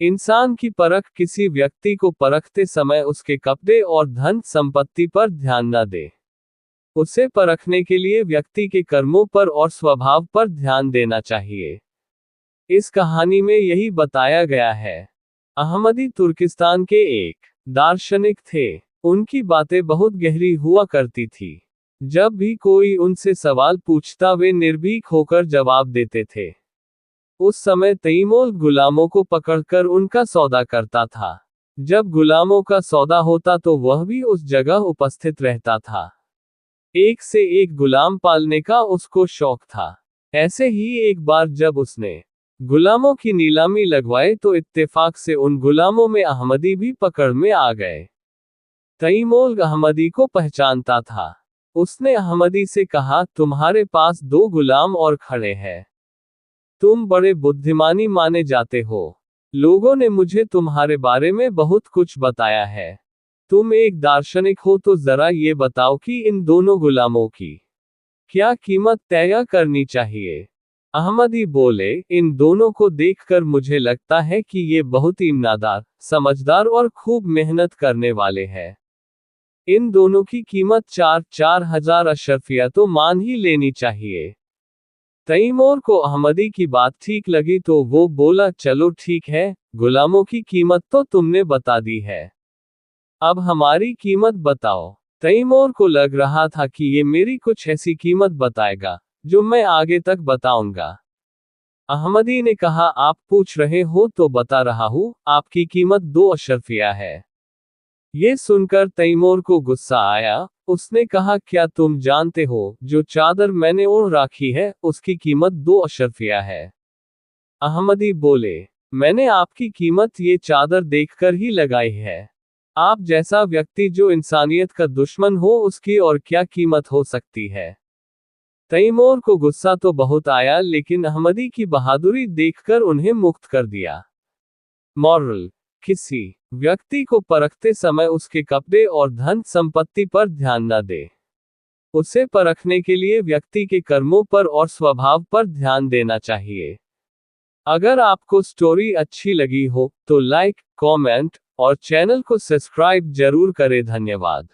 इंसान की परख किसी व्यक्ति को परखते समय उसके कपड़े और धन संपत्ति पर ध्यान न दे। उसे परखने के लिए व्यक्ति के कर्मों पर और स्वभाव पर ध्यान देना चाहिए। इस कहानी में यही बताया गया है। अहमदी तुर्किस्तान के एक दार्शनिक थे। उनकी बातें बहुत गहरी हुआ करती थी। जब भी कोई उनसे सवाल पूछता वे निर्भीक होकर जवाब देते थे। उस समय तैमूर गुलामों को पकड़कर उनका सौदा करता था। जब गुलामों का सौदा होता तो वह भी उस जगह उपस्थित रहता था। एक से एक गुलाम पालने का उसको शौक था। ऐसे ही एक बार जब उसने गुलामों की नीलामी लगवाई तो इत्तेफाक से उन गुलामों में अहमदी भी पकड़ में आ गए। तैमूर अहमदी को पहचानता था। उसने अहमदी से कहा, तुम्हारे पास 2 गुलाम और खड़े हैं। तुम बड़े बुद्धिमानी माने जाते हो। लोगों ने मुझे तुम्हारे बारे में बहुत कुछ बताया है। तुम एक दार्शनिक हो तो जरा ये बताओ कि इन दोनों गुलामों की क्या कीमत तय करनी चाहिए। अहमदी बोले, इन दोनों को देखकर मुझे लगता है कि ये बहुत ईमानदार, समझदार और खूब मेहनत करने वाले हैं। इन दोनों की कीमत 4-4 हजार अशरफिया तो मान ही लेनी चाहिए। तैमूर को अहमदी की बात ठीक लगी तो वो बोला, चलो ठीक है, गुलामों की कीमत तो तुमने बता दी है। अब हमारी कीमत बताओ। तैमूर को लग रहा था कि ये मेरी कुछ ऐसी कीमत बताएगा जो मैं आगे तक बताऊंगा। अहमदी ने कहा, आप पूछ रहे हो तो बता रहा हूं, आपकी कीमत 2 अशरफिया है। ये सुनकर तैमूर को गुस्सा आया। उसने कहा, क्या तुम जानते हो, जो चादर मैंने ओढ़ रखी है उसकी कीमत 2 अशरफिया है। अहमदी बोले, मैंने आपकी कीमत ये चादर देखकर ही लगाई है। आप जैसा व्यक्ति जो इंसानियत का दुश्मन हो उसकी और क्या कीमत हो सकती है। तैमूर को गुस्सा तो बहुत आया लेकिन अहमदी की बहादुरी देखकर उन्हें मुक्त कर दिया। मॉरल: किसी व्यक्ति को परखते समय उसके कपड़े और धन संपत्ति पर ध्यान न दे। उसे परखने के लिए व्यक्ति के कर्मों पर और स्वभाव पर ध्यान देना चाहिए। अगर आपको स्टोरी अच्छी लगी हो तो लाइक, कमेंट और चैनल को सब्सक्राइब जरूर करें। धन्यवाद।